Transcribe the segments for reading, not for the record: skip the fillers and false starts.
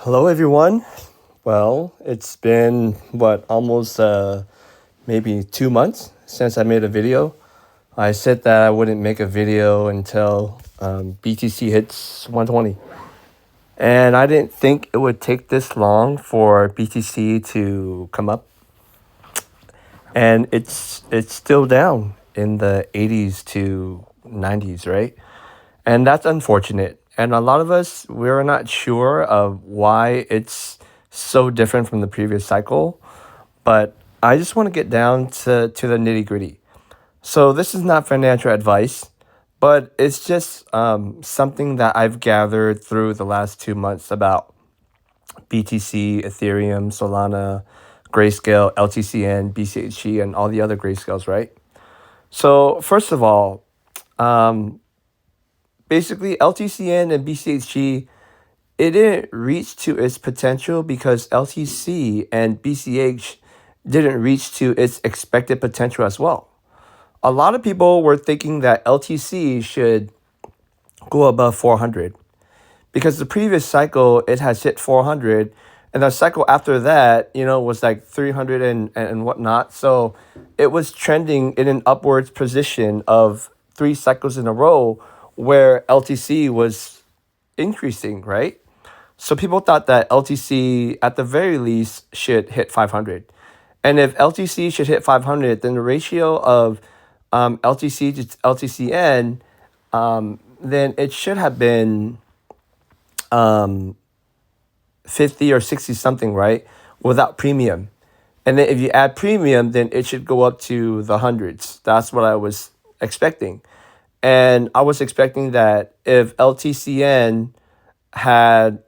Hello, everyone. Well, it's been almost maybe 2 months since I made a video. I said that I wouldn't make a video until BTC hits 120, and I didn't think it would take this long for BTC to come up, and it's still down in the 80s to 90s, right? And that's unfortunate. And a lot of us, we're not sure of why it's so different from the previous cycle. But I just want to get down to the nitty gritty. So this is not financial advice, but it's just something that I've gathered through the last 2 months about BTC, Ethereum, Solana, Grayscale, Ltcn, Bchg, and all the other grayscales, right? So first of all, basically Ltcn and Bchg, it didn't reach to its potential because LTC and BCH didn't reach to its expected potential as well. A lot of people were thinking that LTC should go above 400 because the previous cycle it has hit 400, and the cycle after that, was like 300 and whatnot. So it was trending in an upwards position of 3 cycles in a row where LTC was increasing, right? So people thought that LTC at the very least should hit 500. And if LTC should hit 500, then the ratio of LTC to LTCN, then it should have been 50 or 60 something, right? Without premium. And then if you add premium, then it should go up to the hundreds. That's what I was expecting. And I was expecting that if LTCN had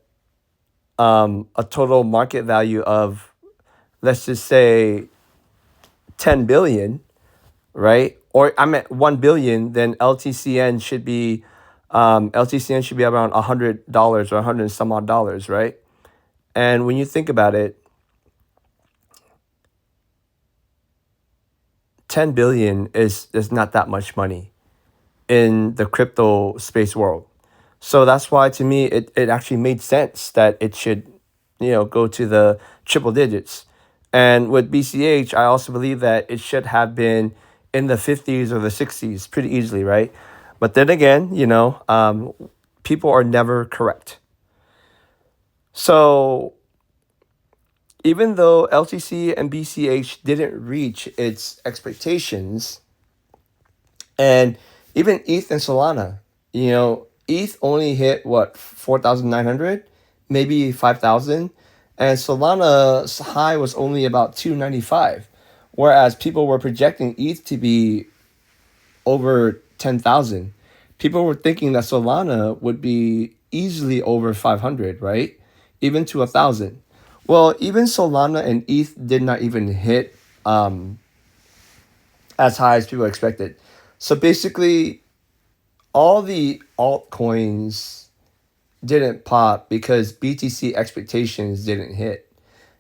a total market value of, let's just say, 10 billion, right? Or I'm at 1 billion, then LTCN should be around $100 or 100 and some odd dollars, right? And when you think about it, 10 billion is not that much money in the crypto space world. So that's why, to me, it actually made sense that it should, go to the triple digits. And with BCH, I also believe that it should have been in the 50s or the 60s pretty easily, right? But then again, people are never correct. So even though LTC and BCH didn't reach its expectations, and even ETH and Solana, ETH only hit 4,900, maybe 5,000, and Solana's high was only about 295, whereas people were projecting ETH to be over 10,000. People were thinking that Solana would be easily over 500, right? Even to 1,000. Well, even Solana and ETH did not even hit as high as people expected. So basically, all the altcoins didn't pop because BTC expectations didn't hit.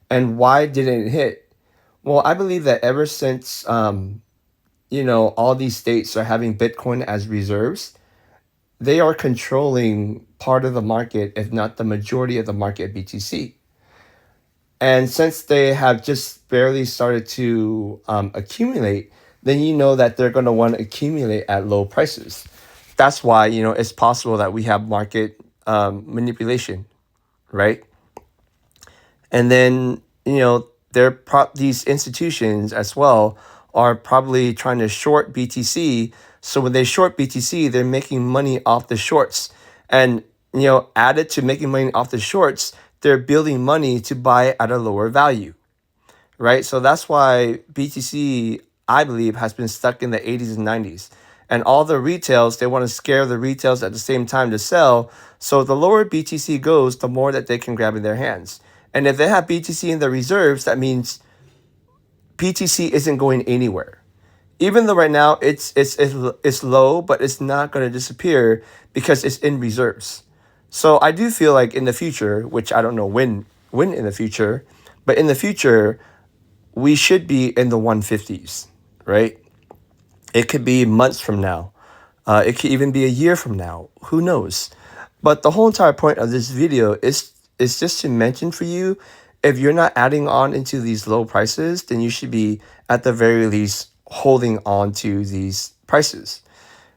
And why didn't it hit? Well, I believe that ever since, all these states are having Bitcoin as reserves, they are controlling part of the market, if not the majority of the market, BTC. And since they have just barely started to accumulate, then you know that they're going to want to accumulate at low prices. That's why, it's possible that we have market manipulation, right? And then, these institutions as well are probably trying to short BTC. So when they short BTC, they're making money off the shorts. And, added to making money off the shorts, they're building money to buy at a lower value, right? So that's why BTC, I believe, has been stuck in the 80s and 90s. And all the retails, they want to scare the retails at the same time to sell. So the lower BTC goes, the more that they can grab in their hands. And if they have BTC in the reserves, that means BTC isn't going anywhere. Even though right now it's low, but it's not going to disappear because it's in reserves. So I do feel like in the future, which I don't know when in the future, but in the future, we should be in the 150s, right? It could be months from now. It could even be a year from now. Who knows? But the whole entire point of this video is is just to mention for you, if you're not adding on into these low prices, then you should be at the very least holding on to these prices.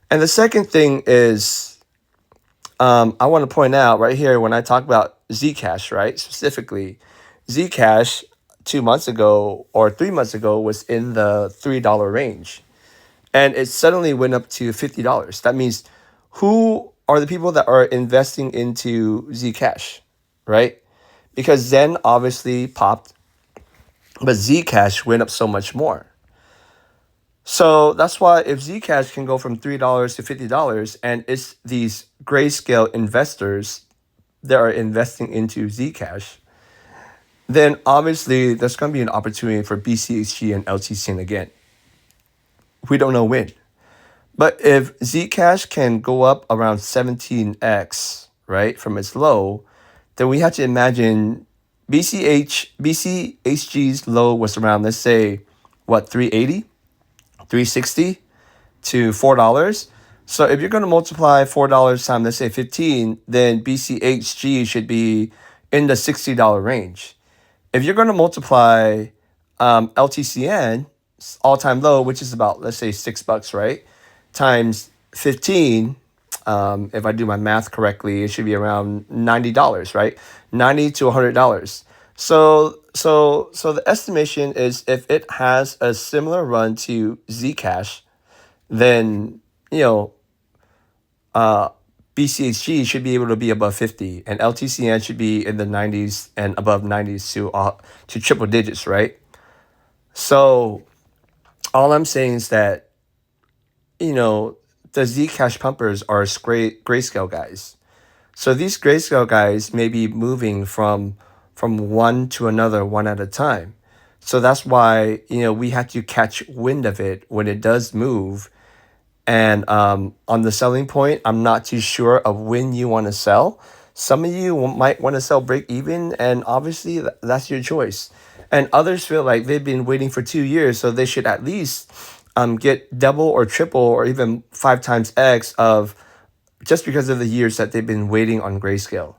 And the second thing is, I want to point out right here when I talk about Zcash, right? Specifically, Zcash 2 months ago or 3 months ago was in the $3 range, and it suddenly went up to $50. That means who are the people that are investing into Zcash, right? Because Zen obviously popped, but Zcash went up so much more. So that's why if Zcash can go from $3 to $50, and it's these Grayscale investors that are investing into Zcash, then obviously there's going to be an opportunity for Bchg and Ltcn again. We don't know when. But if Zcash can go up around 17x, right, from its low, then we have to imagine BCHG's low was around, let's say, what, 380, 360 to $4. So if you're going to multiply $4 times, let's say 15, then BCHG should be in the $60 range. If you're going to multiply Ltcn, all-time low, which is about, let's say, $6, right, times 15, if I do my math correctly, it should be around $90, right? $90 to $100. So the estimation is if it has a similar run to Zcash, then BCHG should be able to be above 50, and Ltcn should be in the 90s and above 90s to triple digits, right? So all I'm saying is that the Zcash pumpers are Grayscale guys. So these Grayscale guys may be moving from one to another one at a time. So that's why we have to catch wind of it when it does move. And on the selling point, I'm not too sure of when you want to sell. Some of you might want to sell break even, and obviously that's your choice. And others feel like they've been waiting for 2 years, so they should at least get double or triple or even 5 times X of just because of the years that they've been waiting on Grayscale.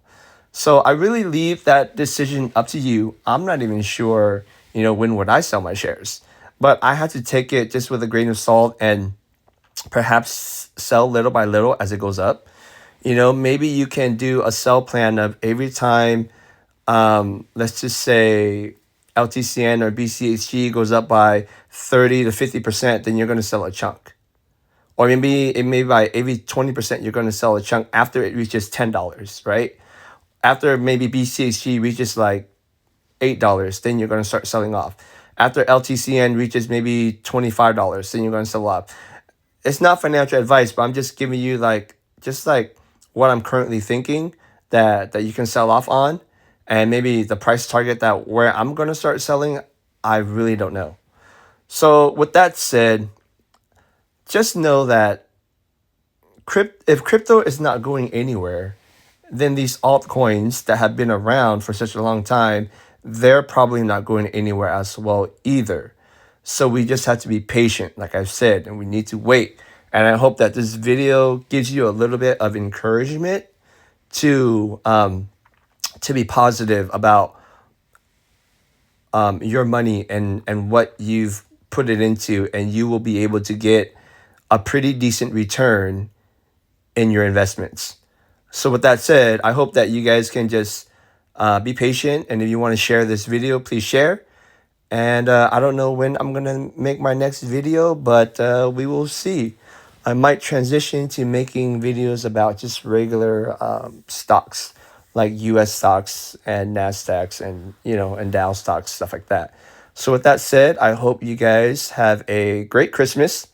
So I really leave that decision up to you. I'm not even sure, when would I sell my shares. But I had to take it just with a grain of salt and perhaps sell little by little as it goes up. Maybe you can do a sell plan of every time, let's just say Ltcn or BCHG goes up by 30 to 50%, then you're going to sell a chunk. Or maybe by every 20%, you're going to sell a chunk after it reaches $10, right? After maybe BCHG reaches like $8, then you're going to start selling off. After Ltcn reaches maybe $25, then you're going to sell off. It's not financial advice, but I'm just giving you just what I'm currently thinking that you can sell off on, and maybe the price target that where I'm going to start selling, I really don't know. So with that said, just know that if crypto is not going anywhere, then these altcoins that have been around for such a long time, they're probably not going anywhere as well either. So we just have to be patient, like I've said, and we need to wait. And I hope that this video gives you a little bit of encouragement to be positive about your money and what you've put it into, and you will be able to get a pretty decent return in your investments. So with that said, I hope that you guys can just be patient, and if you want to share this video, please share. And I don't know when I'm going to make my next video, but we will see. I might transition to making videos about just regular stocks, like US stocks and NASDAQs and, and Dow stocks, stuff like that. So with that said, I hope you guys have a great Christmas,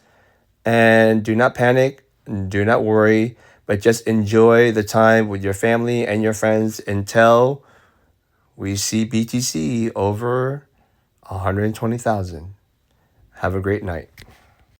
and do not panic, do not worry, but just enjoy the time with your family and your friends until we see BTC over 120,000. Have a great night.